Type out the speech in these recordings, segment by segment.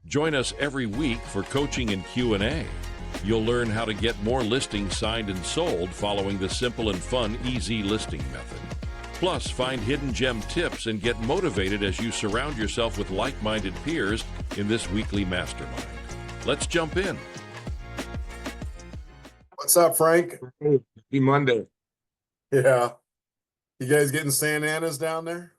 Join us every week for coaching and Q&A. You'll learn how to get more listings signed and sold following the simple and fun easy listing method. Plus, find hidden gem tips and get motivated as you surround yourself with like-minded peers in this weekly mastermind. Let's jump in. What's up, Frank? Happy Monday. Yeah. You guys getting Santa Ana's down there?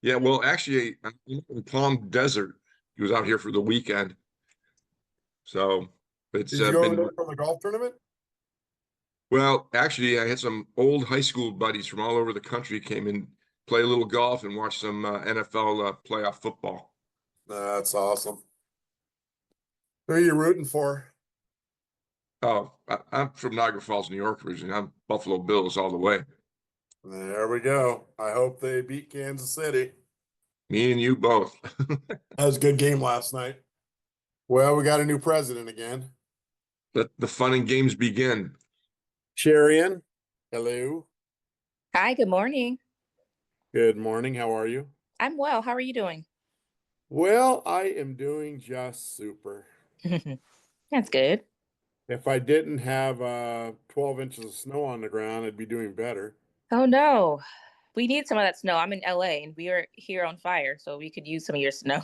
Yeah, well, actually, I'm in the Palm Desert. He was out here for the weekend. So it's Did you go been, there for the golf tournament? well, actually, I had some old high school buddies from all over the country came in, play a little golf and watch some NFL playoff football. That's awesome. Who are you rooting for? Oh, I'm from Niagara Falls, New York originally. I'm Buffalo Bills all the way. There we go. I hope they beat Kansas City. Me and you both. That was a good game last night. Well, we got a new president again. Let the fun and games begin. Sharian, hello. Hi, good morning. Good morning. How are you? I'm well. How are you doing? Well, I am doing just super. That's good. If I didn't have 12 inches of snow on the ground, I'd be doing better. Oh no, we need some of that snow. I'm in LA and we are here on fire, so we could use some of your snow.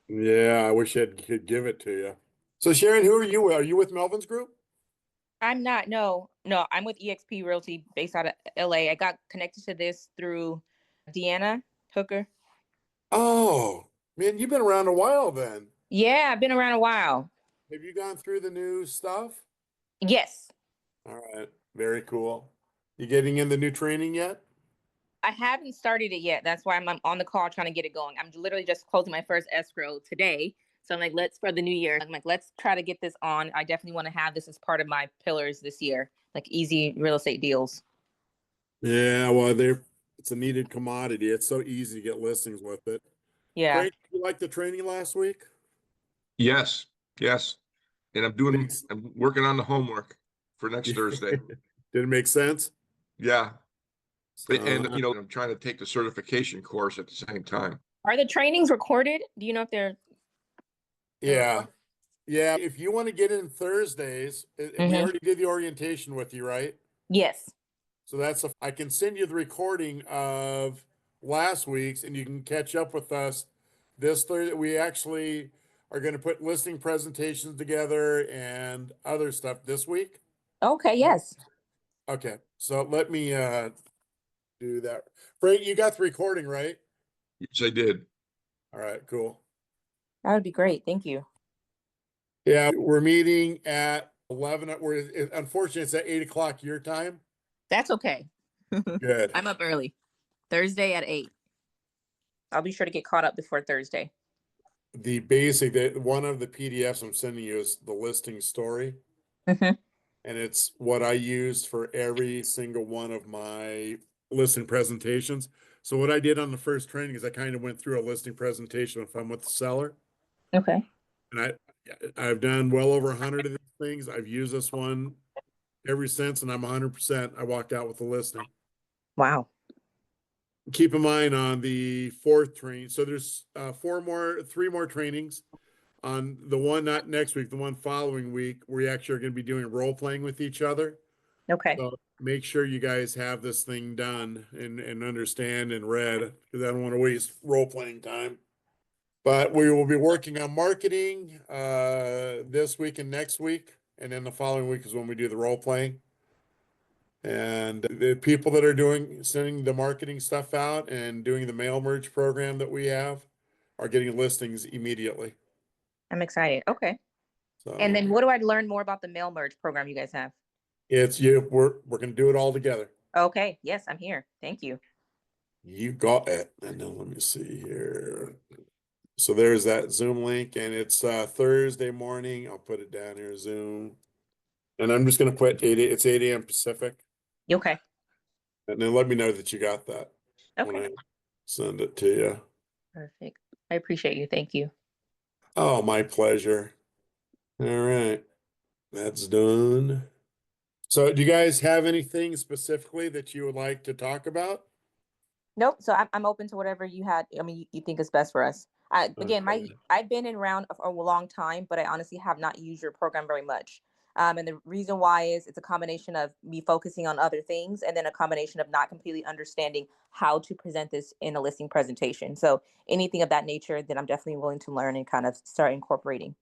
Yeah, I wish I could give it to you. So Sharon, who are you with? Are you with Melvin's group? I'm not, no, I'm with eXp Realty based out of LA. I got connected to this through Deanna Hooker. Oh, man, you've been around a while then. Yeah, I've been around a while. Have you gone through the new stuff? Yes. All right, very cool. You getting in the new training yet? I haven't started it yet. That's why I'm on the call trying to get it going. I'm literally just closing my first escrow today. So I'm like, let's, for the new year, I'm like, let's try to get this on. I definitely want to have this as part of my pillars this year, like easy real estate deals. Yeah, well, it's a needed commodity. It's so easy to get listings with it. Yeah. Frank, you like the training last week? Yes, yes. And I'm working on the homework for next Thursday. Did it make sense? Yeah. So, And, I'm trying to take the certification course at the same time. Are the trainings recorded? Do you know if they're? yeah. Yeah. If you want to get in Thursdays, we already did the orientation with you, right? Yes. So I can send you the recording of last week's and you can catch up with us this Thursday. We actually are going to put listing presentations together and other stuff this week. Okay. Yes. Okay. So let me do that. Frank, you got the recording, right? Yes, I did. All right, cool. That would be great. Thank you. Yeah, we're meeting at 11. Unfortunately, it's at 8 o'clock your time. That's okay. Good. I'm up early. Thursday at 8. I'll be sure to get caught up before Thursday. One of the PDFs I'm sending you is the listing story. Mm-hmm. And it's what I used for every single one of my listing presentations. So what I did on the first training is I kind of went through a listing presentation if I'm with the seller. Okay. And I've done well over 100 of these things. I've used this one ever since, and I'm 100%. I walked out with the listing. Wow. Keep in mind on the fourth training. So there's 3 more trainings. On the one, not next week, the one following week, we actually are going to be doing role playing with each other. Okay. So make sure you guys have this thing done and understand and read, because I don't want to waste role playing time. But we will be working on marketing this week and next week. And then the following week is when we do the role playing. And the people that are sending the marketing stuff out and doing the mail merge program that we have are getting listings immediately. I'm excited. Okay. So, And then what do I learn more about the mail merge program you guys have? we're going to do it all together. Okay. Yes, I'm here. Thank you. You got it. And then let me see here. So there's that Zoom link, and it's Thursday morning. I'll put it down here, Zoom. And I'm just going to put it's 8 a.m. Pacific. Okay. And then let me know that you got that when Okay. I send it to you. Perfect. I appreciate you. Thank you. Oh, my pleasure. All right. That's done. So do you guys have anything specifically that you would like to talk about? Nope. So I'm open to whatever you had. I mean, you think is best for us. Again, I've been in around for a long time, but I honestly have not used your program very much. And the reason why is it's a combination of me focusing on other things and then a combination of not completely understanding how to present this in a listing presentation. So anything of that nature that I'm definitely willing to learn and kind of start incorporating.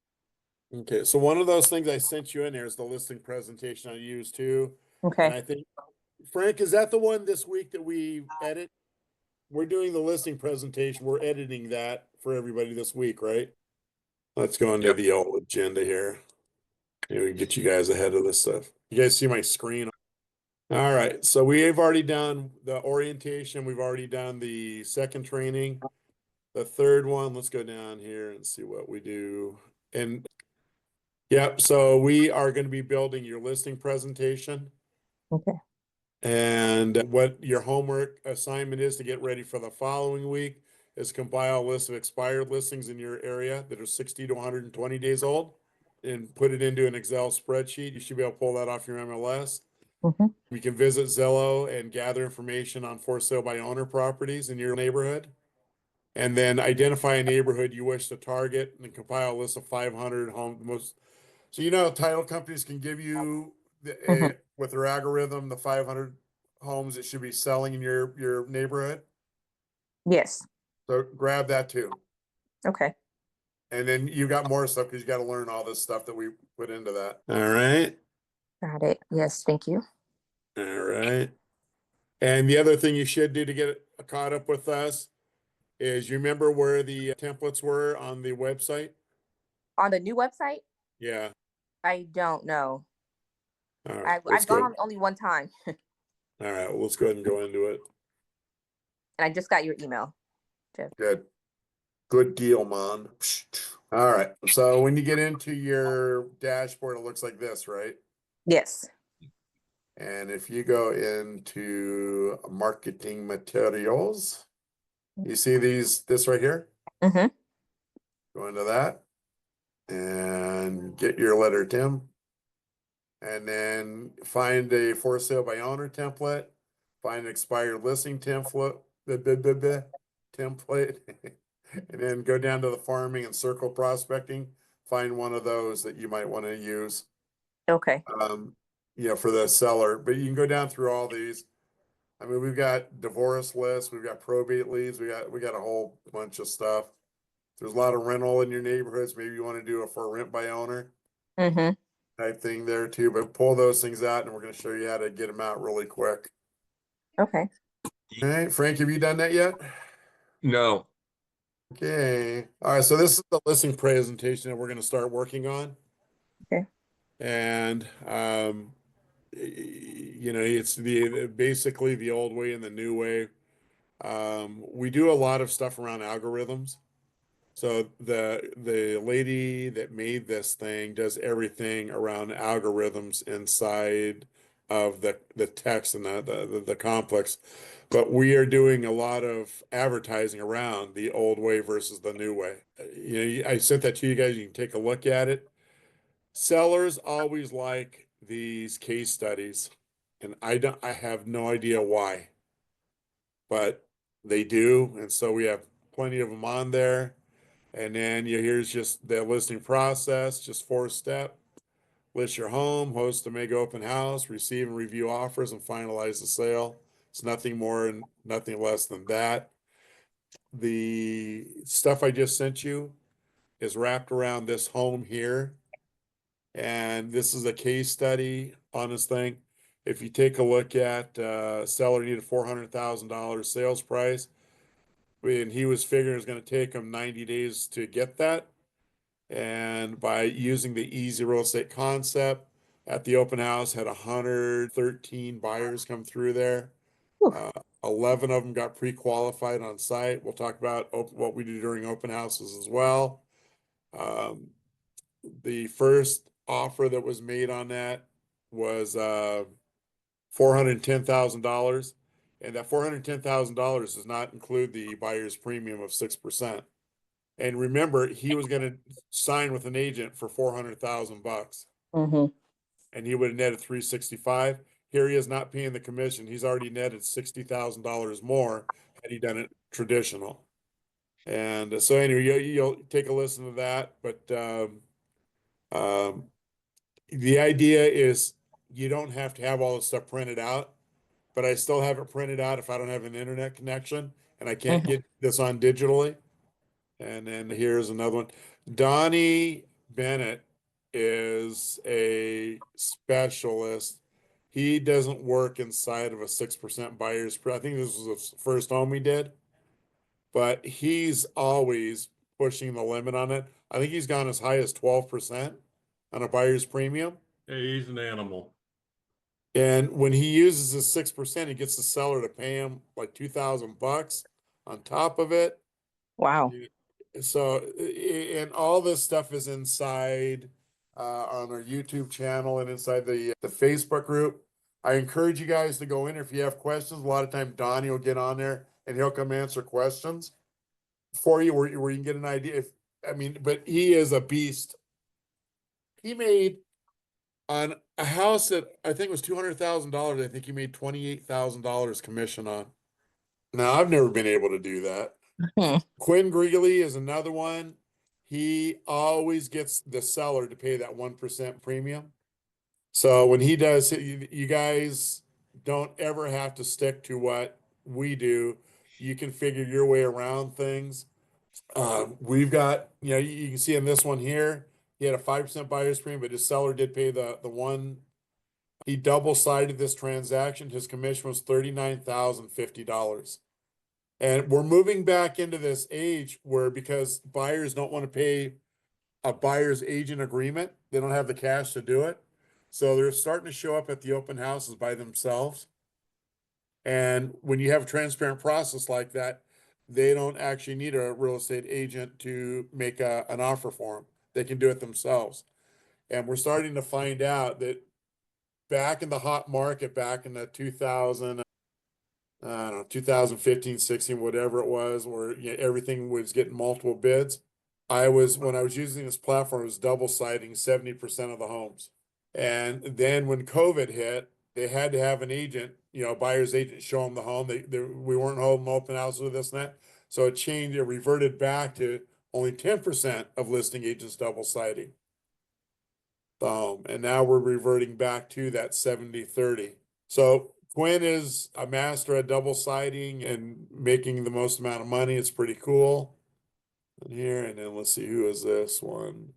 Okay, so one of those things I sent you in there is the listing presentation I use too. And Okay. I think, Frank, is that the one this week that we edit? We're doing the listing presentation. We're editing that for everybody this week, right? Let's go into Yep. the old agenda here. Maybe we can get you guys ahead of this stuff. You guys see my screen? All right, so we've already done the orientation. We've already done the second training. The third one, let's go down here and see what we do. And yep, so we are going to be building your listing presentation. Okay. And what your homework assignment is to get ready for the following week is compile a list of expired listings in your area that are 60 to 120 days old and put it into an Excel spreadsheet. You should be able to pull that off your MLS. Mm-hmm. We can visit Zillow and gather information on for sale by owner properties in your neighborhood. And then identify a neighborhood you wish to target and compile a list of 500 homes. So, title companies can give you with their algorithm, the 500 homes that should be selling in your neighborhood. Yes. So grab that too. Okay. And then you got more stuff because you got to learn all this stuff that we put into that. All right. Got it. Yes. Thank you. All right. And the other thing you should do to get caught up with us is you remember where the templates were on the website? On the new website? Yeah. I don't know. All right. I've gone on only one time. All right. Well, let's go ahead and go into it. And I just got your email, Jeff. Good. Good deal, man. All right. So when you get into your dashboard, it looks like this, right? Yes. And if you go into marketing materials, you see this right here? Mm-hmm. Go into that and get your letter Tim. And then find a for sale by owner template, find an expired listing template, template, and then go down to the farming and circle prospecting, find one of those that you might want to use. Okay. For the seller, but you can go down through all these. I mean, we've got divorce lists, we've got probate leads, we got a whole bunch of stuff. There's a lot of rental in your neighborhoods. Maybe you want to do it for rent by owner Mm-hmm. type thing there too, but pull those things out and we're going to show you how to get them out really quick. Okay. All right, Frank, have you done that yet? No. Okay. All right, so this is the listing presentation that we're going to start working on. Okay. And it's basically the old way and the new way. We do a lot of stuff around algorithms. So the lady that made this thing does everything around algorithms inside of the text and the complex. But we are doing a lot of advertising around the old way versus the new way. I sent that to you guys. You can take a look at it. Sellers always like these case studies, and I have no idea why, but they do, and so we have plenty of them on there. And then here's just the listing process, just 4-step. List your home, host a mega open house, receive and review offers, and finalize the sale. It's nothing more and nothing less than that. The stuff I just sent you is wrapped around this home here. And this is a case study on this thing. If you take a look at seller needed $400,000 sales price, and he was figuring it was going to take him 90 days to get that. And by using the easy real estate concept at the open house, had 113 buyers come through there. 11 of them got pre-qualified on site. We'll talk about what we do during open houses as well. The first offer that was made on that was $410,000. And that $410,000 does not include the buyer's premium of 6%. And remember, he was going to sign with an agent for $400,000, Mm-hmm. and he would have netted $365. Here he is not paying the commission. He's already netted $60,000 more had he done it traditional. And so anyway, you'll take a listen to that. But um, the idea is you don't have to have all this stuff printed out, but I still have it printed out if I don't have an internet connection and I can't Mhm. get this on digitally. And then here's another one. Donnie Bennett is a specialist. He doesn't work inside of a 6% buyer's. I think this was the first home he did, but he's always pushing the limit on it. I think he's gone as high as 12% on a buyer's premium. Hey, he's an animal. And when he uses his 6%, he gets the seller to pay him like $2,000 on top of it. Wow. So, and all this stuff is inside on our YouTube channel and inside the Facebook group. I encourage you guys to go in if you have questions. A lot of time Donnie will get on there and he'll come answer questions for you where you can get an idea. But he is a beast. He made on a house that I think was $200,000. I think he made $28,000 commission on. Now I've never been able to do that. Hmm. Quinn Greeley is another one. He always gets the seller to pay that 1% premium. So when he does, you guys don't ever have to stick to what we do. You can figure your way around things. We've got, you can see in this one here, he had a 5% buyer's premium, but his seller did pay the one. He double-sided this transaction. His commission was $39,050. And we're moving back into this age where, because buyers don't want to pay a buyer's agent agreement, they don't have the cash to do it. So they're starting to show up at the open houses by themselves. And when you have a transparent process like that, they don't actually need a real estate agent to make an offer for them. They can do it themselves. And we're starting to find out that back in the hot market, back in the 2000, I don't know, 2015, 16, whatever it was, where everything was getting multiple bids. When I was using this platform, it was double siding 70% of the homes. And then when COVID hit, they had to have an agent, buyer's agent, show them the home. We weren't holding open houses with this and that. So it changed, it reverted back to only 10% of listing agents double siding the home. And now we're reverting back to that 70-30. So Quinn is a master at double siding and making the most amount of money. It's pretty cool. And here, and then let's see, who is this one?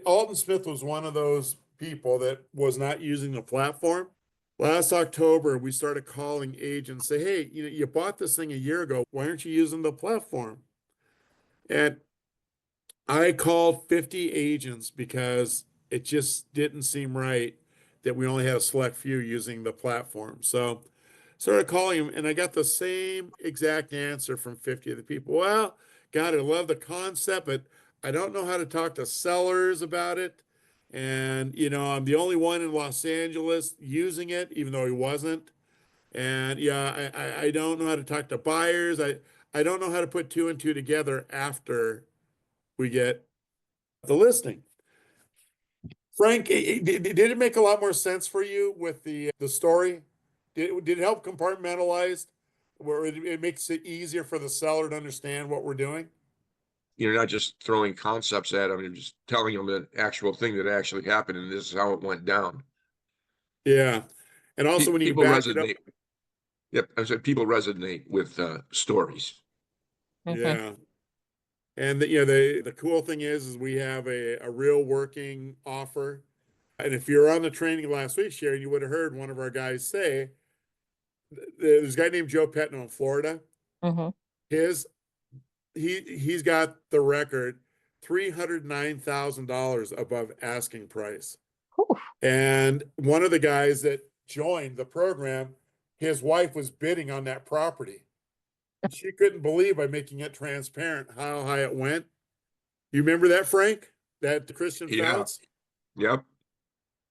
Alton Smith was one of those people that was not using the platform. Last October, we started calling agents, say, hey, you bought this thing a year ago. Why aren't you using the platform? And I called 50 agents because it just didn't seem right that we only had a select few using the platform. So started calling them and I got the same exact answer from 50 of the people. Well, God, I love the concept, but I don't know how to talk to sellers about it. And, I'm the only one in Los Angeles using it, even though he wasn't. And yeah, I don't know how to talk to buyers. I don't know how to put two and two together after we get the listing. Frank, did it make a lot more sense for you with the story? Did it help compartmentalize where it makes it easier for the seller to understand what we're doing? You're not just throwing concepts at them, you're just telling them the actual thing that actually happened, and this is how it went down. Yeah. And also when you People back it up, resonate. Yep, I said people resonate with stories. Mhm. yeah. And the cool thing is we have a real working offer. And if you're on the training last week, Sharon, you would have heard one of our guys say, there's a guy named Joe Petno in Florida. Mhm. His he's got the record $309,000 above asking price. Whew. And one of the guys that joined the program, his wife was bidding on that property. She couldn't believe by making it transparent how high it went. You remember that, Frank? That Christian Yeah. Fouts? Yep.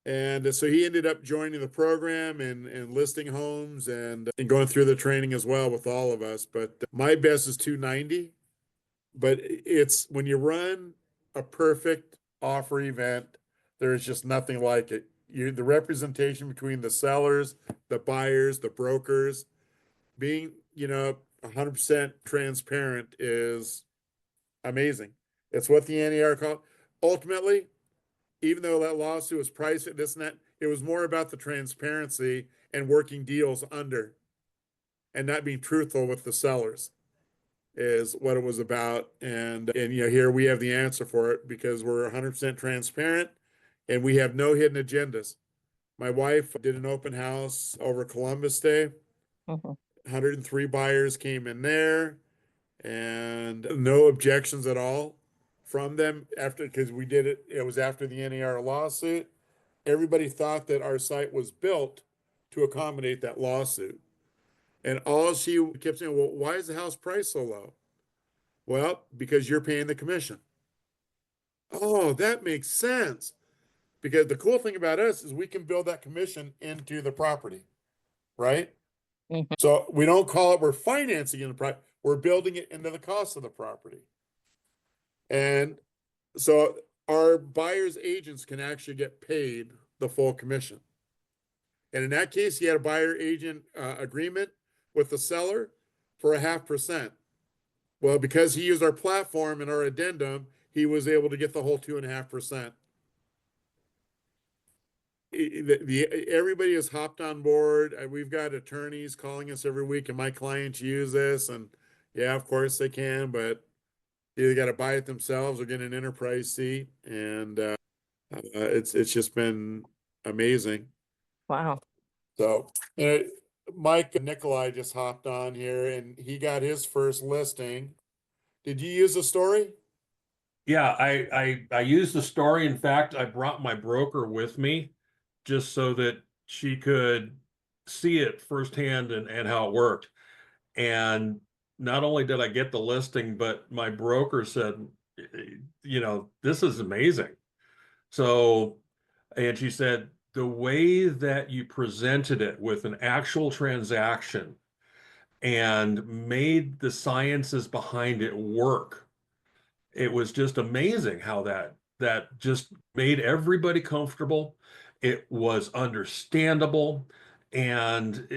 And so he ended up joining the program and listing homes and going through the training as well with all of us. But my best is 290. But it's when you run a perfect offer event, there's just nothing like it. The representation between the sellers, the buyers, the brokers, being 100% transparent is amazing. It's what the NAR called. Ultimately, even though that lawsuit was priced at this and that, it was more about the transparency and working deals under and not being truthful with the sellers is what it was about. And you know, here we have the answer for it because we're 100% transparent and we have no hidden agendas. My wife did an open house over Columbus Day. 103 buyers came in there and no objections at all from them after, because we did it, it was after the NAR lawsuit. Everybody thought that our site was built to accommodate that lawsuit. And all she kept saying, well, why is the house price so low? Well, because you're paying the commission. Oh, that makes sense. Because the cool thing about us is we can build that commission into the property, right? So we don't call it, we're financing in the property, we're building it into the cost of the property. And so our buyer's agents can actually get paid the full commission. And in that case, he had a buyer agent agreement with the seller for 0.5%. Well, because he used our platform and our addendum, he was able to get the whole 2.5%. Everybody has hopped on board. We've got attorneys calling us every week, and my clients use this, and yeah, of course they can, but either got to buy it themselves or get an enterprise seat, and it's just been amazing. Wow. So Mike Nicolai just hopped on here, and he got his first listing. Did you use the story? Yeah, I used the story. In fact, I brought my broker with me just so that she could see it firsthand and how it worked. And not only did I get the listing, but my broker said, you know, this is amazing. So, and she said, the way that you presented it with an actual transaction and made the sciences behind it work, it was just amazing how that just made everybody comfortable. It was understandable. And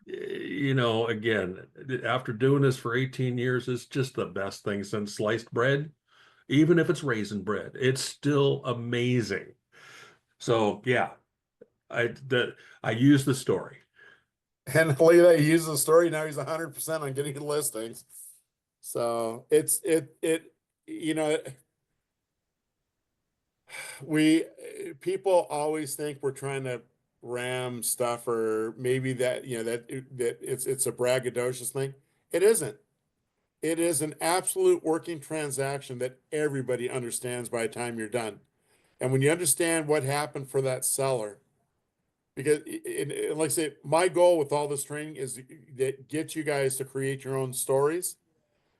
you know, again, after doing this for 18 years, it's just the best thing since sliced bread. Even if it's raisin bread, it's still amazing. So yeah, I use the story. And look at that, he used the story. Now he's 100% on getting listings. So you know, people always think we're trying to ram stuff, or maybe that, you know, that it's a braggadocious thing. It isn't. It is an absolute working transaction that everybody understands by the time you're done. And when you understand what happened for that seller, because like I say, my goal with all this training is that get you guys to create your own stories.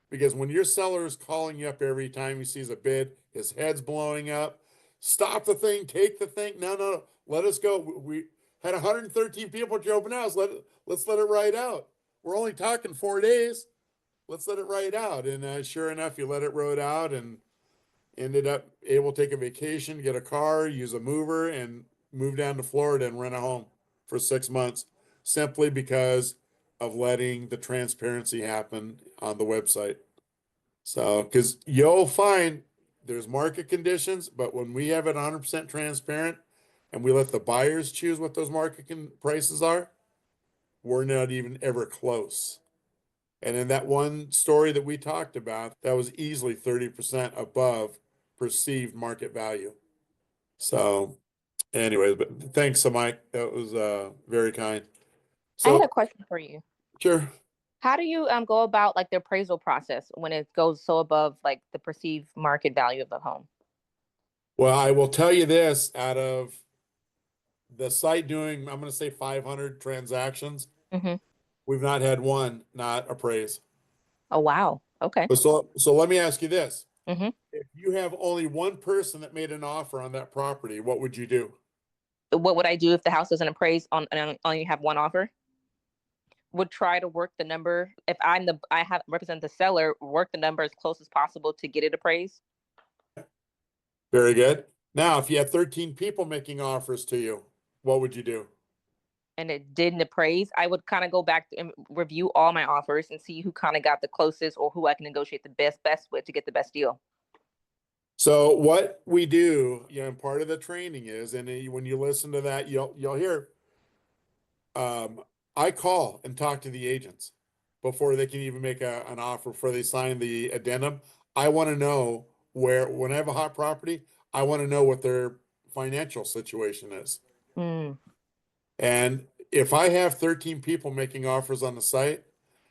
Because when your seller is calling you up every time he sees a bid, his head's blowing up. Stop the thing, take the thing. No, let us go. We had 113 people at your open house. Let's let it ride out. We're only talking 4 days. Let's let it ride out. And sure enough, you let it ride out and ended up able to take a vacation, get a car, use a mover, and move down to Florida and rent a home for 6 months, simply because of letting the transparency happen on the website. So, because you'll find there's market conditions, but when we have it 100% transparent and we let the buyers choose what those market prices are, we're not even ever close. And in that one story that we talked about, that was easily 30% above perceived market value. So, anyways, but thanks, Mike. That was very kind. I had So, a question for you. sure. How do you go about like the appraisal process when it goes so above like the perceived market value of the home? Well, I will tell you this, out of the site doing, I'm going to say 500 transactions, we've not had one not appraise. Oh, wow. Okay. So let me ask you this. Mm-hmm. If you have only one person that made an offer on that property, what would you do? What would I do if the house doesn't appraise on and I only have one offer? Would try to work the number. If I represent the seller, work the number as close as possible to get it appraised. Very good. Now, if you had 13 people making offers to you, what would you do? and it didn't appraise, I would kind of go back and review all my offers and see who kind of got the closest or who I can negotiate the best with to get the best deal. So what we do, and part of the training is, and when you listen to that, you'll hear, I call and talk to the agents before they can even make an offer, before they sign the addendum. I want to know when I have a hot property, I want to know what their financial situation is. Mm. And if I have 13 people making offers on the site,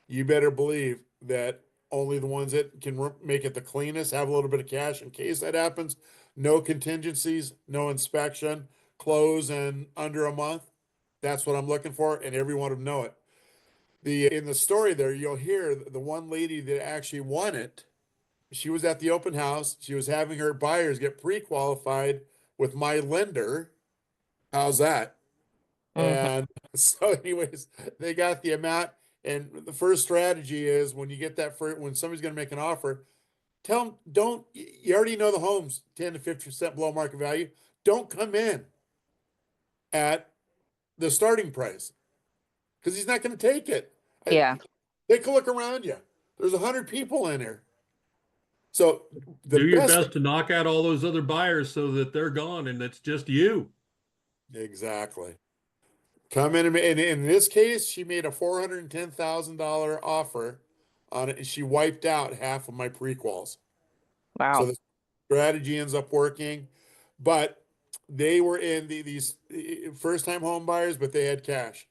you better believe that only the ones that can make it the cleanest, have a little bit of cash in case that happens, no contingencies, no inspection, close in under a month. That's what I'm looking for, and everyone will know it. In the story there, you'll hear the one lady that actually won it. She was at the open house. She was having her buyers get pre-qualified with my lender. How's that? Mhm. And so, anyways, they got the amount. And the first strategy is when you get that when somebody's going to make an offer, tell them, you already know the home's 10 to 50% below market value. Don't come in at the starting price because he's not going to take it. Yeah. Take a look around you. There's 100 people in here. So Do your best to knock out all those other buyers so that they're gone and it's just you. Exactly. Come in, and in this case, she made a $410,000 offer on it, and she wiped out half of my prequals. Wow. So the strategy ends up working, but they were in these first-time home buyers, but they had cash.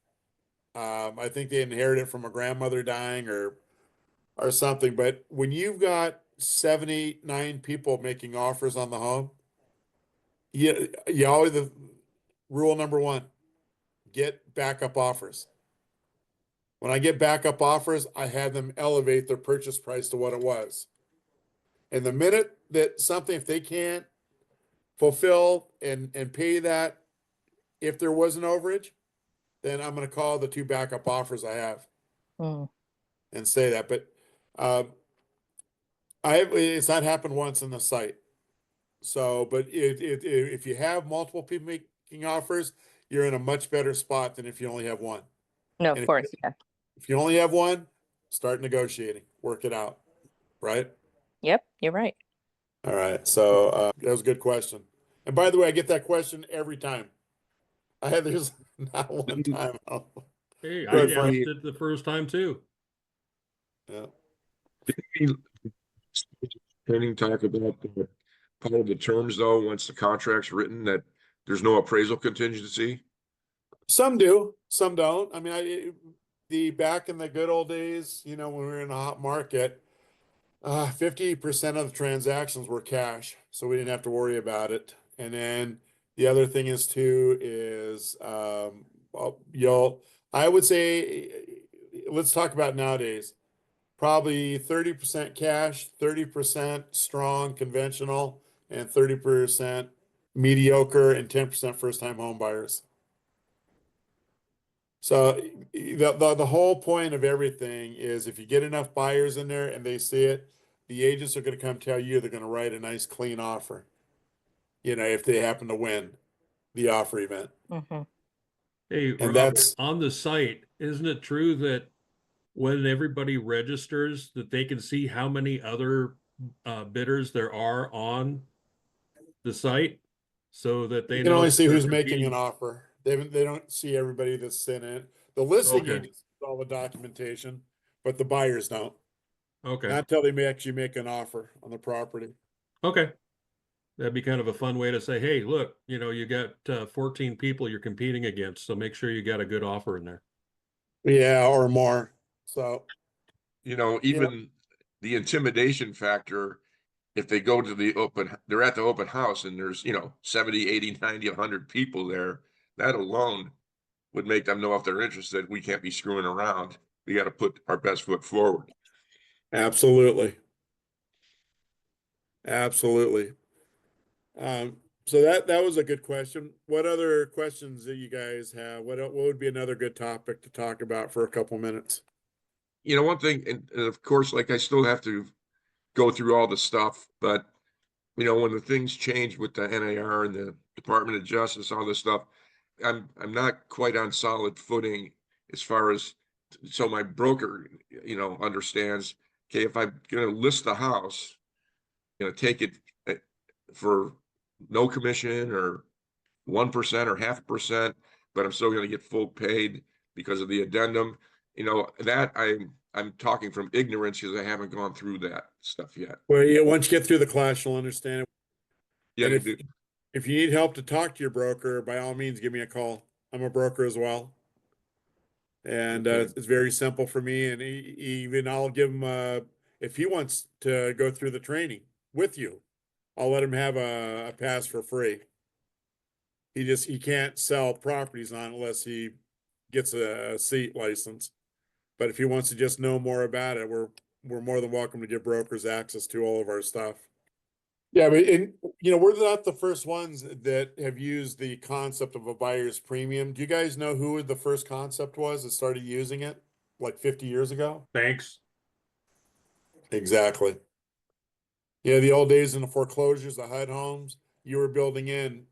I think they inherited it from a grandmother dying or something. But when you've got 7, 8, 9 people making offers on the home, you always, the rule number one, get backup offers. When I get backup offers, I have them elevate their purchase price to what it was. And the minute that something, if they can't fulfill and pay that, if there was an overage, then I'm going to call the 2 backup offers I have Mm. and say that. But it's not happened once in the site. So, but if you have multiple people making offers, you're in a much better spot than if you only have one. No, And of course. Yeah. if you only have one, start negotiating, work it out, right? Yep. You're right. All right. So that was a good question. And by the way, I get that question every time. There's not one time. Hey, Go I ahead, asked Frank. it the first time too. Yeah. Training talk about the part of the terms though, once the contract's written, that there's no appraisal contingency. Some do, some don't. I mean, the back in the good old days, when we were in a hot market, 50% of the transactions were cash, so we didn't have to worry about it. And then the other thing is too is I would say, let's talk about nowadays. Probably 30% cash, 30% strong conventional, and 30% mediocre, and 10% first-time home buyers. So the whole point of everything is if you get enough buyers in there and they see it, the agents are going to come tell you they're going to write a nice clean offer. If they happen to win the offer event. Mm-hmm. Hey, And Rob, that's on the site, isn't it true that when everybody registers that they can see how many other bidders there are on the site so that they you can know only that see they're who's making an competing? offer. They don't see everybody that's in it. The listing Okay. agents see all the documentation, but the buyers don't. Okay. Not until they may actually make an offer on the property. Okay. That'd be kind of a fun way to say, hey, look, you got 14 people you're competing against, so make sure you got a good offer in there. Yeah, or more. So, Even the intimidation factor, if they go to they're at the open house and there's, 70, 80, 90, 100 people there, that alone would make them know if they're interested. We can't be screwing around. We got to put our best foot forward. absolutely. Absolutely. So that was a good question. What other questions do you guys have? What would be another good topic to talk about for a couple minutes? One thing, and of course, like I still have to go through all the stuff, but when the things change with the NAR and the Department of Justice, all this stuff, I'm not quite on solid footing as far as, so my broker, understands, okay, if I'm gonna list the house, take it for no commission or 1% or 0.5%, but I'm still gonna get full paid because of the addendum. That I'm talking from ignorance because I haven't gone through that stuff yet. Well, yeah, once you get through the class, you'll understand it. Yeah, And you do. if you need help to talk to your broker, by all means, give me a call. I'm a broker as well. And Okay. it's very simple for me. And even I'll give him, if he wants to go through the training with you, I'll let him have a pass for free. He can't sell properties on unless he gets a seat license. But if he wants to just know more about it, we're more than welcome to give brokers access to all of our stuff. Yeah, but we're not the first ones that have used the concept of a buyer's premium. Do you guys know who the first concept was that started using it like 50 years ago? Thanks. Exactly. Yeah, the old days in the foreclosures, the HUD homes, you were building in,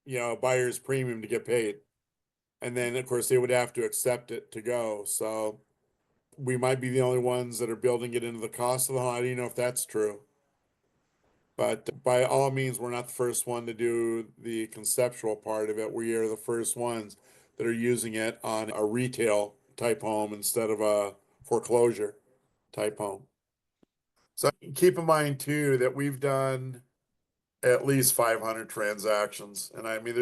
a buyer's premium to get paid. And then of course they would have to accept it to go. So we might be the only ones that are building it into the cost of the home. I don't know if that's true. But by all means, we're not the first one to do the conceptual part of it. We are the first ones that are using it on a retail type home instead of a foreclosure type home. So keep in mind too that we've done at least 500 transactions. And I mean,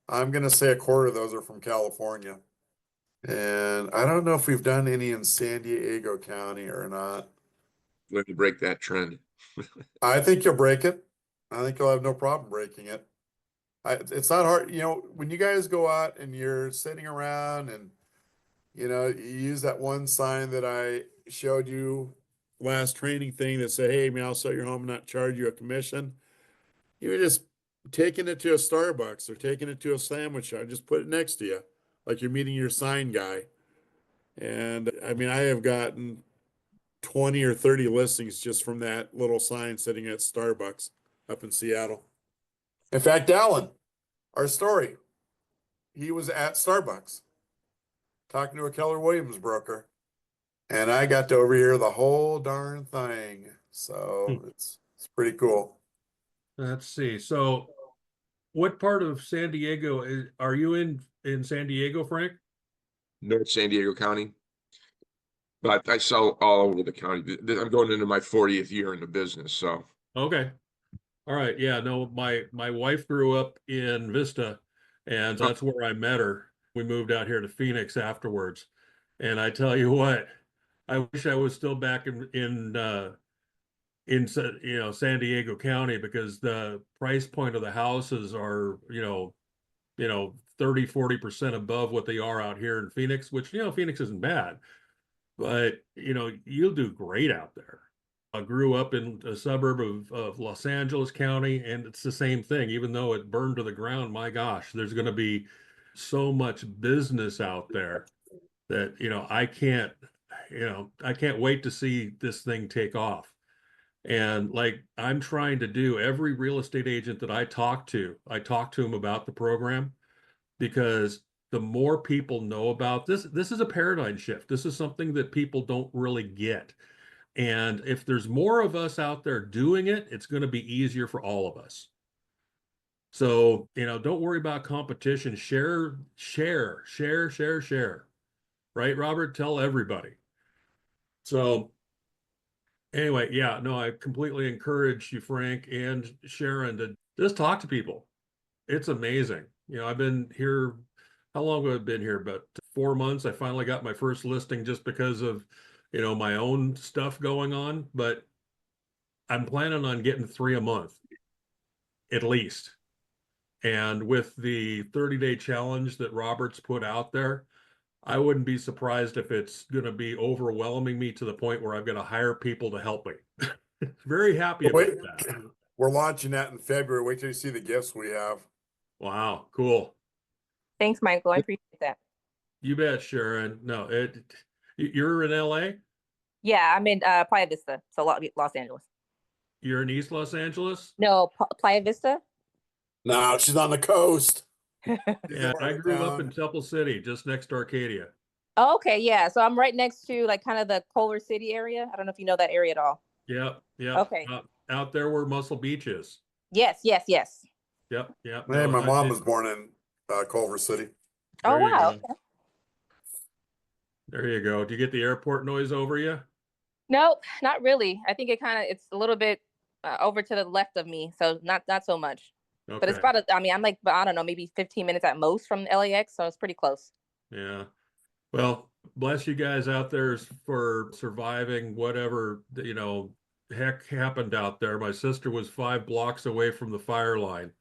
I'm going to say a quarter of those are from California. And I don't know if we've done any in San Diego County or not. We have to break that trend. I think you'll break it. I think you'll have no problem breaking it. It's not hard, when you guys go out and you're sitting around and, you use that one sign that I showed you last training thing that said, hey, I'll sell your home and not charge you a commission. You're just taking it to a Starbucks or taking it to a sandwich shop, just put it next to you, like you're meeting your sign guy. And I mean, I have gotten 20 or 30 listings just from that little sign sitting at Starbucks up in Seattle. In fact, Alan, our story, he was at Starbucks talking to a Keller Williams broker, and I got to overhear the whole darn thing. So it's pretty cool. Let's see. So what part of San Diego are you in San Diego, Frank? North San Diego County. But I sell all over the county. I'm going into my 40th year in the business, so. Okay. All right. Yeah, no, my wife grew up in Vista, and that's where I met her. We moved out here to Phoenix afterwards. And I tell you what, I wish I was still back in San Diego County, because the price point of the houses are 30-40% above what they are out here in Phoenix, which Phoenix isn't bad, but you'll do great out there. I grew up in a suburb of Los Angeles County, and it's the same thing. Even though it burned to the ground, my gosh, there's going to be so much business out there that I can't wait to see this thing take off. And like I'm trying to do, every real estate agent that I talk to them about the program, because the more people know about this is a paradigm shift. This is something that people don't really get. And if there's more of us out there doing it, it's going to be easier for all of us. So, don't worry about competition. Share. Right, Robert? Tell everybody. So anyway, yeah, no, I completely encourage you, Frank and Sharon, to just talk to people. It's amazing. I've been here, how long have I been here? About 4 months. I finally got my first listing just because of, my own stuff going on, but I'm planning on getting 3 a month at least. And with the 30-day challenge that Robert's put out there, I wouldn't be surprised if it's going to be overwhelming me to the point where I've got to hire people to help me. Very happy about that. We're launching that in February. Wait till you see the gifts we have. Wow, cool. Thanks, Michael. I appreciate that. You bet, Sharon. No, you're in LA? Yeah, I'm in Playa Vista, so Los Angeles. You're in East Los Angeles? No, Playa Vista. No, she's on the coast. Yeah, I grew up in Temple City, just next to Arcadia. Okay, yeah. So I'm right next to like kind of the Culver City area. I don't know if you know that area at all. Yep, yep. Okay. Out there where Muscle Beach is. Yes, yes, yes. Yep, yep. Hey, No, my mom was born in Culver City. Oh, there you wow. go. Okay. There you go. Do you get the airport noise over you? Nope, not really. I think it's a little bit over to the left of me, so not so much. But it's Okay. about I mean, I'm like, I don't know, maybe 15 minutes at most from LAX, so it's pretty close. Yeah. Well, bless you guys out there for surviving whatever, heck happened out there. My sister was 5 blocks away from the fire line.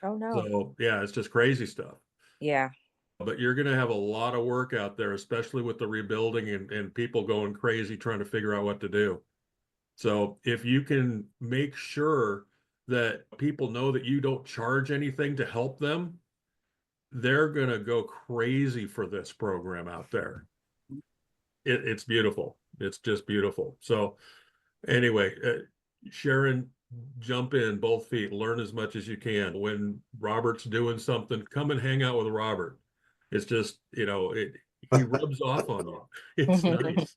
Oh no. So yeah, it's just crazy stuff. Yeah. But you're going to have a lot of work out there, especially with the rebuilding and people going crazy trying to figure out what to do. So if you can make sure that people know that you don't charge anything to help them, they're going to go crazy for this program out there. It's beautiful. It's just beautiful. So anyway, Sharon, jump in both feet, learn as much as you can. When Robert's doing something, come and hang out with Robert. It's just, he rubs off on you. It's nice.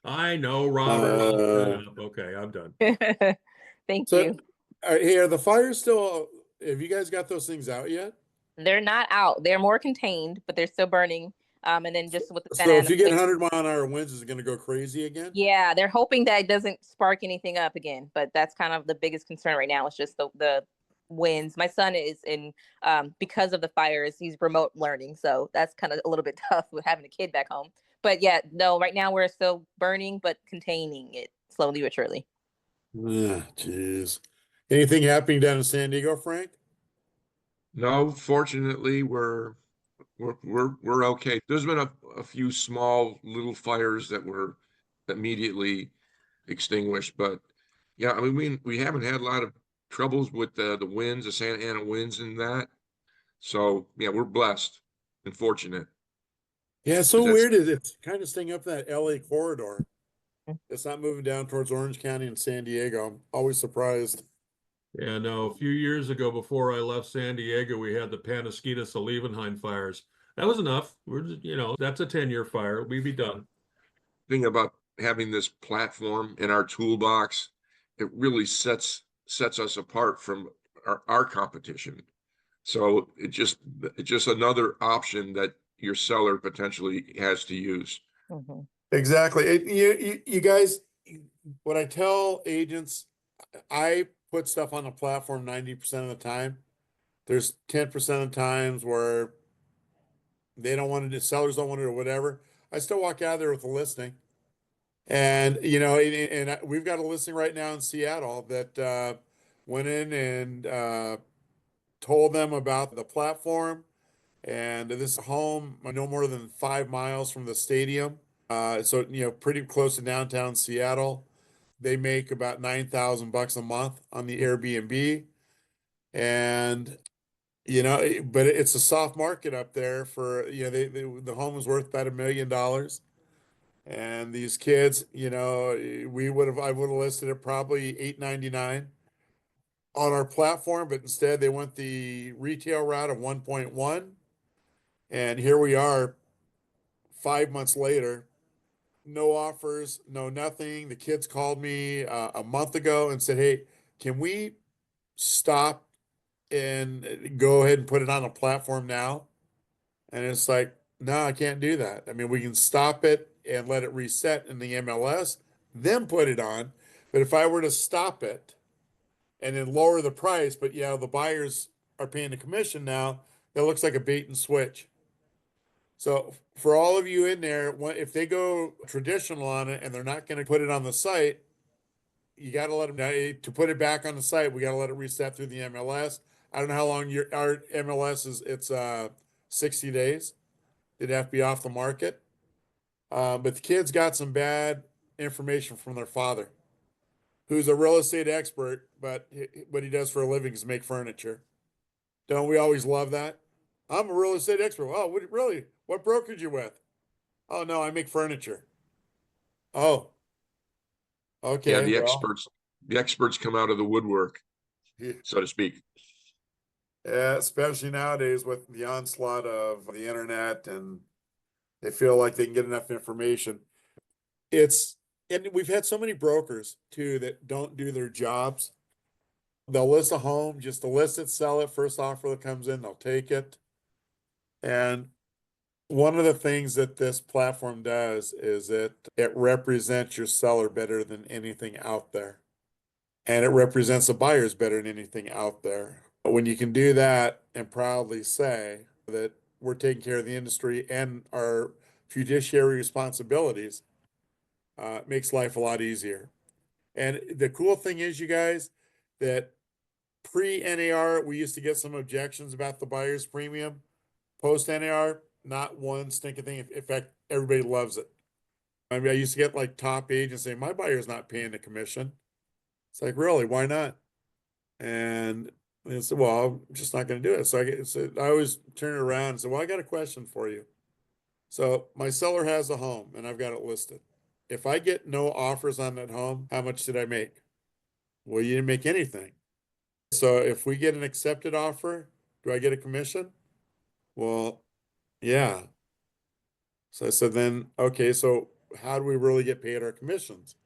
I know, Robert. Okay, I'm done. Thank So, you. hey, are the fires still? Have you guys got those things out yet? They're not out. They're more contained, but they're still burning. And then just with the So if you get Santa 100-mile-an-hour winds, is it going to go crazy again? yeah, they're hoping that it doesn't spark anything up again, but that's kind of the biggest concern right now. It's just the winds. My son is in because of the fires, he's remote learning, so that's kind of a little bit tough with having a kid back home. But yeah, no, right now we're still burning, but containing it slowly but surely. Jeez. Anything happening down in San Diego, Frank? No, fortunately, we're okay. There's been a few small little fires that were immediately extinguished, but yeah, I mean, we haven't had a lot of troubles with the winds, the Santa Ana winds and that. So yeah, we're blessed and fortunate. Yeah, it's so 'Cause that's weird. It's kind of staying up that LA corridor. It's not moving down towards Orange County and San Diego. I'm always surprised. Yeah, no, a few years ago before I left San Diego, we had the Penasquita Salivenheim fires. That was enough. We're just, that's a 10-year fire. We'd be done. thing about having this platform in our toolbox. It really sets us apart from our competition. So it's just another option that your seller potentially has to use. Mhm. Exactly. You guys, when I tell agents, I put stuff on the platform 90% of the time. There's 10% of times where they don't want to do, sellers don't want it or whatever. I still walk out there with a listing. And, and we've got a listing right now in Seattle that went in and told them about the platform. And this home, no more than 5 miles from the stadium. So, pretty close to downtown Seattle. They make about $9,000 a month on the Airbnb. And, but it's a soft market up there for, the home is worth about $1 million. And these kids, I would have listed it probably $899 on our platform, but instead they went the retail route of 1.1. And here we are 5 months later, no offers, no nothing. The kids called me a month ago and said, "Hey, can we stop and go ahead and put it on a platform now?" And it's like, no, I can't do that. I mean, we can stop it and let it reset in the MLS, then put it on. But if I were to stop it and then lower the price, but the buyers are paying the commission now, that looks like a bait and switch. So for all of you in there, if they go traditional on it and they're not going to put it on the site, you got to let them know to put it back on the site. We got to let it reset through the MLS. I don't know how long our MLS is. It's 60 days. It'd have to be off the market. But the kids got some bad information from their father, who's a real estate expert, but what he does for a living is make furniture. Don't we always love that? I'm a real estate expert. Oh, really? What brokerage you with? Oh, no, I make furniture. Oh, Yeah, okay. the experts come out of the woodwork, Yeah. so to speak. Yeah, especially nowadays with the onslaught of the internet, and they feel like they can get enough information. And we've had so many brokers too that don't do their jobs. They'll list a home just to list it, sell it, first offer that comes in, they'll take it. And one of the things that this platform does is it represents your seller better than anything out there. And it represents the buyers better than anything out there. But when you can do that and proudly say that we're taking care of the industry and our fiduciary responsibilities, it makes life a lot easier. And the cool thing is, you guys, that pre-NAR, we used to get some objections about the buyer's premium. Post-NAR, not one stinking thing. In fact, everybody loves it. I mean, I used to get like top agents saying, my buyer's not paying the commission. It's like, really, why not? And I said, well, I'm just not going to do it. So I always turn it around and say, well, I got a question for you. So my seller has a home and I've got it listed. If I get no offers on that home, how much did I make? Well, you didn't make anything. So if we get an accepted offer, do I get a commission? Well, yeah. So I said, then, okay, so how do we really get paid our commissions?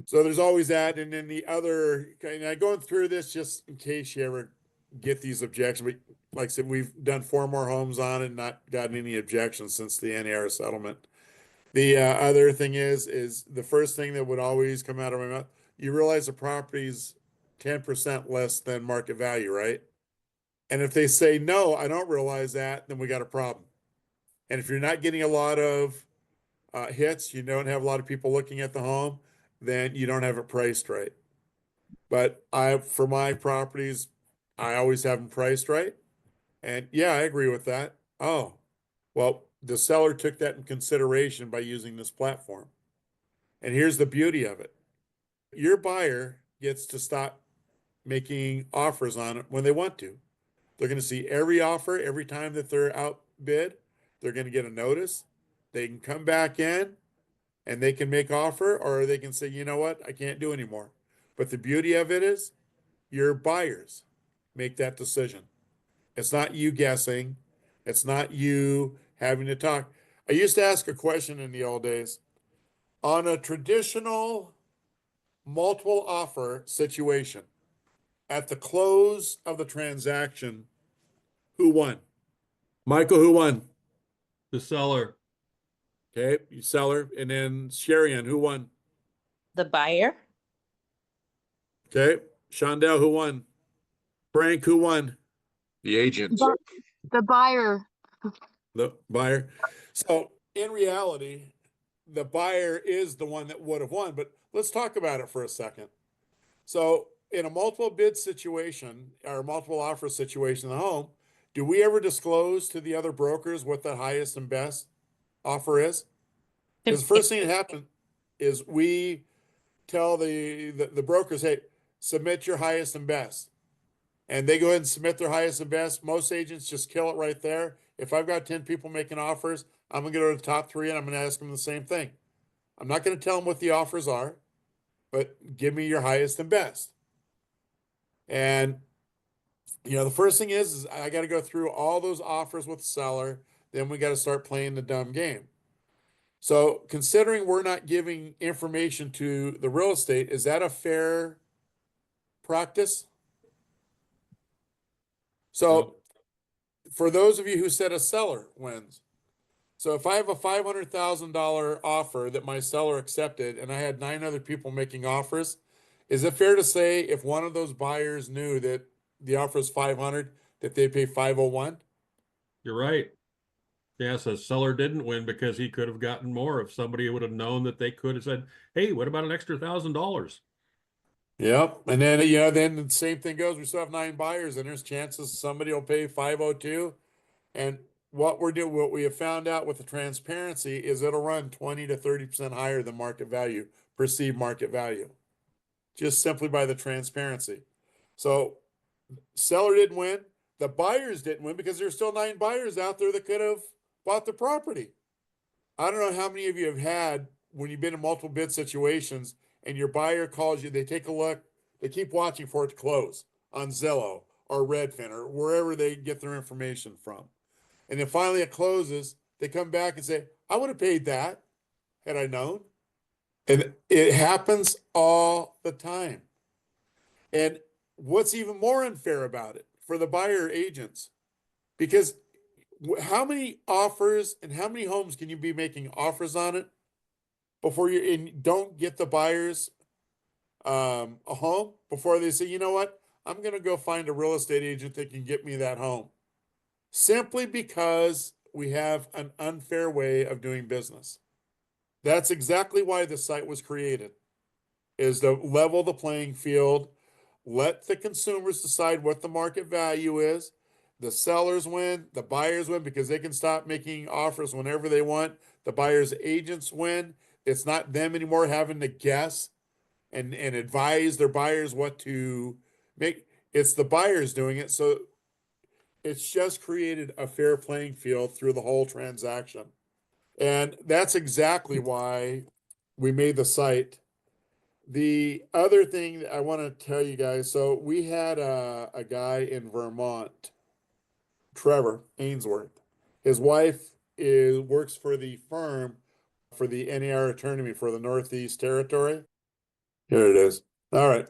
So there's always that. And then the other, kind of going through this just in case you ever get these objections. But like I said, we've done 4 more homes on it, not gotten any objections since the NAR settlement. The other thing is the first thing that would always come out of my mouth, you realize the property's 10% less than market value, right? And if they say, no, I don't realize that, then we got a problem. And if you're not getting a lot of hits, you don't have a lot of people looking at the home, then you don't have it priced right. But for my properties, I always have them priced right. And yeah, I agree with that. Oh, well, the seller took that in consideration by using this platform. And here's the beauty of it. Your buyer gets to stop making offers on it when they want to. They're going to see every offer every time that they're outbid. They're going to get a notice. They can come back in and they can make offer, or they can say, you know what, I can't do anymore. But the beauty of it is your buyers make that decision. It's not you guessing. It's not you having to talk. I used to ask a question in the old days. On a traditional multiple offer situation, at the close of the transaction, who won? Michael, who won? The seller. Okay, you seller. And then Sherian, who won? The buyer. Okay, Shondell, who won? Frank, who won? The agent. The buyer. The buyer. So in reality, the buyer is the one that would have won, but let's talk about it for a second. So in a multiple bid situation or multiple offer situation in the home, do we ever disclose to the other brokers what the highest and best offer is? Because the first thing that happens is we tell the brokers, hey, submit your highest and best. And they go ahead and submit their highest and best. Most agents just kill it right there. If I've got 10 people making offers, I'm going to go to the top 3 and I'm going to ask them the same thing. I'm not going to tell them what the offers are, but give me your highest and best. And, you know, the first thing is I got to go through all those offers with the seller. Then we got to start playing the dumb game. So considering we're not giving information to the real estate, is that a fair practice? So for those of you who said a seller wins. So if I have a $500,000 offer that my seller accepted and I had 9 other people making offers, is it fair to say if one of those buyers knew that the offer is 500, that they pay 501? You're right. Yes, a seller didn't win because he could have gotten more if somebody would have known that they could have said, hey, what about an extra $1,000? Yep. And then, you know, then the same thing goes. We still have 9 buyers and there's chances somebody will pay 502. And what we have found out with the transparency is it'll run 20 to 30% higher than market value, perceived market value, just simply by the transparency. So seller didn't win. The buyers didn't win because there's still 9 buyers out there that could have bought the property. I don't know how many of you have had when you've been in multiple bid situations and your buyer calls you, they take a look, they keep watching for it to close on Zillow or Redfin or wherever they get their information from. And then finally it closes, they come back and say, I would have paid that had I known. And it happens all the time. And what's even more unfair about it for the buyer agents, because how many offers and how many homes can you be making offers on it before you and don't get the buyers a home before they say, you know what, I'm going to go find a real estate agent that can get me that home, simply because we have an unfair way of doing business. That's exactly why the site was created, is to level the playing field, let the consumers decide what the market value is. The sellers win, the buyers win because they can stop making offers whenever they want. The buyer's agents win. It's not them anymore having to guess and advise their buyers what to make. It's the buyers doing it. So it's just created a fair playing field through the whole transaction. And that's exactly why we made the site. The other thing that I want to tell you guys, so we had a guy in Vermont, Trevor Ainsworth. His wife works for the firm for the NAR tournament for the Northeast Territory. Here it is. All right.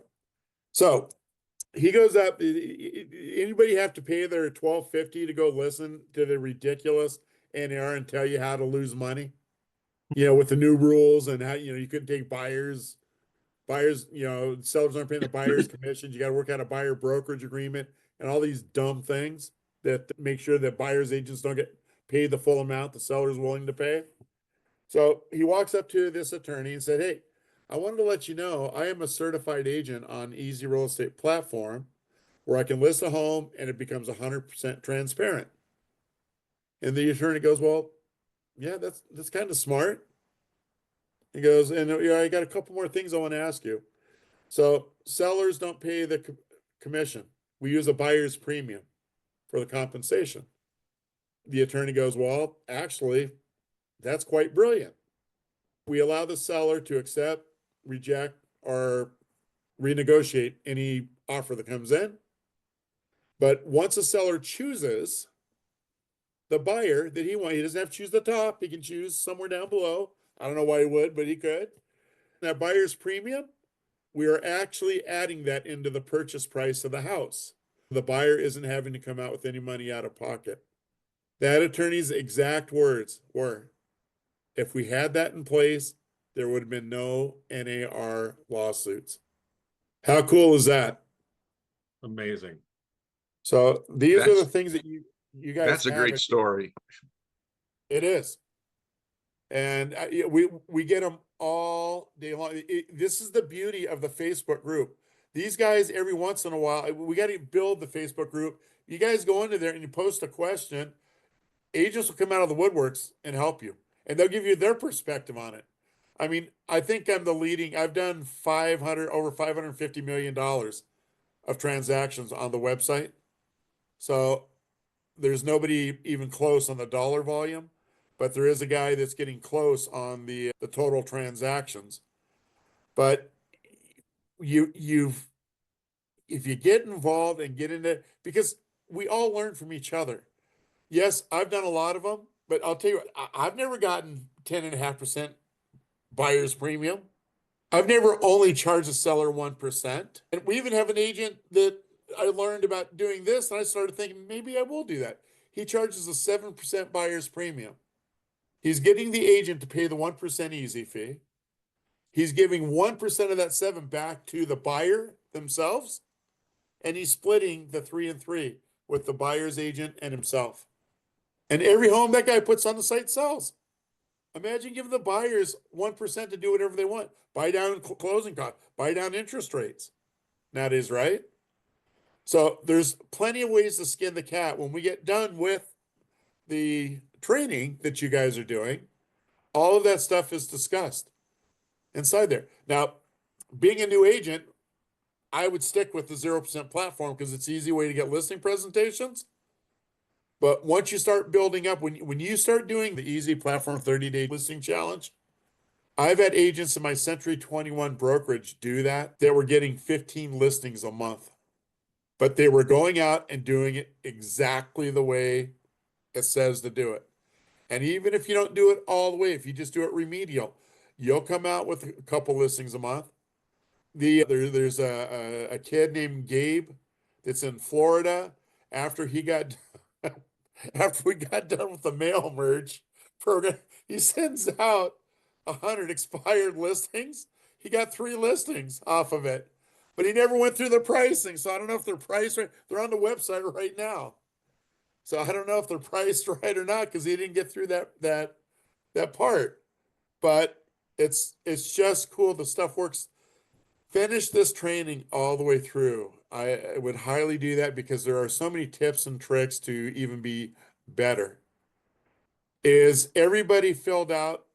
So he goes up. Anybody have to pay their $12.50 to go listen to the ridiculous NAR and tell you how to lose money? You know, with the new rules and how, you know, you couldn't take buyers, you know, sellers aren't paying the buyers commissions. You got to work out a buyer brokerage agreement and all these dumb things that make sure that buyers agents don't get paid the full amount the seller's willing to pay. So he walks up to this attorney and said, hey, I wanted to let you know I am a certified agent on Easy Real Estate platform where I can list a home and it becomes 100% transparent. And the attorney goes, well, yeah, that's kind of smart. He goes, and I got a couple more things I want to ask you. So sellers don't pay the commission. We use a buyer's premium for the compensation. The attorney goes, well, actually, that's quite brilliant. We allow the seller to accept, reject, or renegotiate any offer that comes in. But once a seller chooses the buyer that he wants, he doesn't have to choose the top. He can choose somewhere down below. I don't know why he would, but he could. That buyer's premium, we are actually adding that into the purchase price of the house. The buyer isn't having to come out with any money out of pocket. That attorney's exact words were, if we had that in place, there would have been no NAR lawsuits. How cool is that? Amazing. So these are the things that you guys That's a great story. It is. And we get them all day long. This is the beauty of the Facebook group. These guys, every once in a while, we got to build the Facebook group. You guys go into there and you post a question. Agents will come out of the woodworks and help you. And they'll give you their perspective on it. I mean, I think I've done over $550 million of transactions on the website. So there's nobody even close on the dollar volume, but there is a guy that's getting close on the total transactions. But if you get involved and get into, because we all learn from each other. Yes, I've done a lot of them, but I'll tell you what, I've never gotten 10.5% buyer's premium. I've never only charged a seller 1%. And we even have an agent that I learned about doing this, and I started thinking, maybe I will do that. He charges a 7% buyer's premium. He's getting the agent to pay the 1% easy fee. He's giving 1% of that 7 back to the buyer themselves, and he's splitting the 3 and 3 with the buyer's agent and himself. And every home that guy puts on the site sells. Imagine giving the buyers 1% to do whatever they want. Buy down closing costs, buy down interest rates. Nowadays, right? So there's plenty of ways to skin the cat. When we get done with the training that you guys are doing, all of that stuff is discussed inside there. Now, being a new agent, I would stick with the 0% platform because it's an easy way to get listing presentations. But once you start building up, when you start doing the easy platform 30-day listing challenge, I've had agents in my Century 21 brokerage do that were getting 15 listings a month. but they were going out and doing it exactly the way it says to do it. And even if you don't do it all the way, if you just do it remedial, you'll come out with a couple listings a month. There's a kid named Gabe that's in Florida. After he got after we got done with the mail merge program, he sends out 100 expired listings. He got 3 listings off of it, but he never went through the pricing. So I don't know if they're priced right. They're on the website right now. So I don't know if they're priced right or not because he didn't get through that part. But it's just cool. The stuff works. Finish this training all the way through. I would highly do that because there are so many tips and tricks to even be better. Is everybody filled out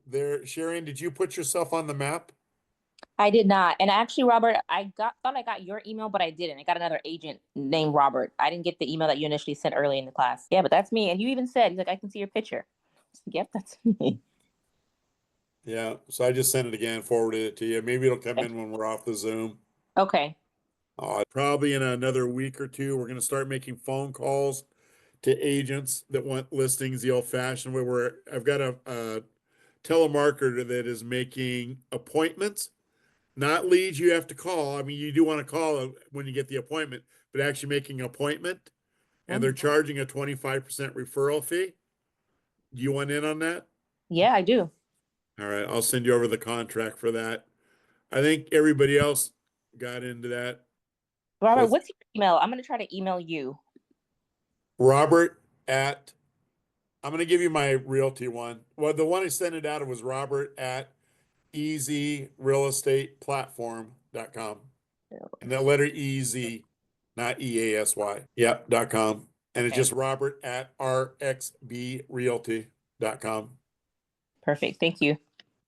there? Sharian, did you put yourself on the map? I did not. And actually, Robert, thought I got your email, but I didn't. I got another agent named Robert. I didn't get the email that you initially sent early in the class. Yeah, but that's me. And you even said, he's like, I can see your picture. Yep, that's me. Yeah. So I just sent it again, forwarded it to you. Maybe it'll come in when we're off the Zoom. Okay. Probably in another week or two, we're going to start making phone calls to agents that want listings the old-fashioned way. Where I've got a telemarketer that is making appointments, not leads you have to call. I mean, you do want to call when you get the appointment, but actually making an appointment, and they're charging a 25% referral fee. Do you want in on that? Yeah, I do. All right, I'll send you over the contract for that. I think everybody else got into that. Robert, So what's your email? I'm going to try to email you. Robert at, I'm going to give you my realty one. Well, the one I sent it out of was Robert at easyrealestateplatform.com. And that letter EZ, not EASY. Yep, .com. And it's Okay. just Robert at rxbrealty.com. Perfect. Thank you.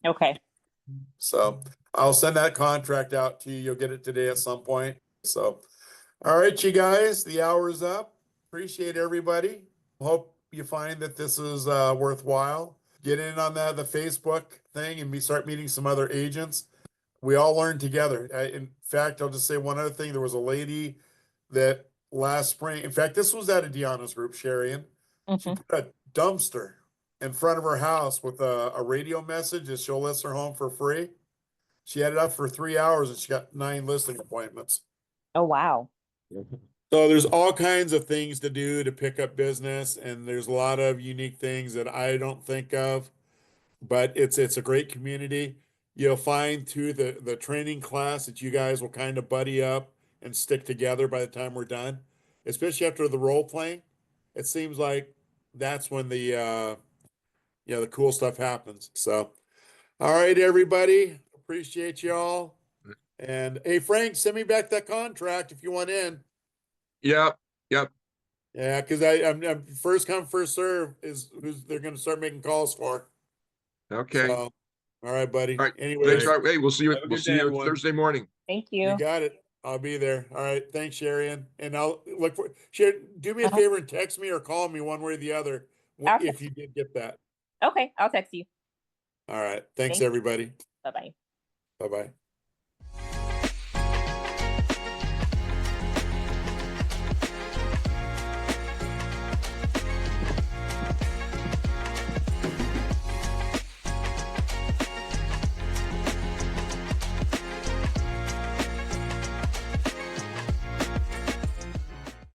Okay. So I'll send that contract out to you. You'll get it today at some point. So, all right, you guys, the hour is up. Appreciate everybody. Hope you find that this is worthwhile. Get in on the Facebook thing and start meeting some other agents. We all learn together. In fact, I'll just say one other thing. There was a lady that last spring, in fact, this was at a Deanna's group, Sharian. She put a dumpster in front of her house with a radio message that she'll list her home for free. She had it up for 3 hours and she got 9 listing appointments. Oh, wow. So there's all kinds of things to do to pick up business, and there's a lot of unique things that I don't think of, but it's a great community. You'll find too the training class that you guys will kind of buddy up and stick together by the time we're done, especially after the role playing. It seems like that's when the cool stuff happens. So, all right, everybody, appreciate y'all. And hey, Frank, send me back that contract if you want in. Yep. Yeah, because I'm first come, first serve is who's they're going to start making calls for. Okay. So, all right, buddy. All right. Anyway, Thanks, Rob. Hey, we'll see you. Have a We'll good see day, you everyone. Thursday morning. Thank you you. got it. I'll be there. All right. Thanks, Sharian. And I'll look for Sharon. Do me a favor and text me or call me one way or the other if you did get that. Okay. I'll text you. All right. Thanks, Thank you. everybody. Bye-bye. Bye-bye.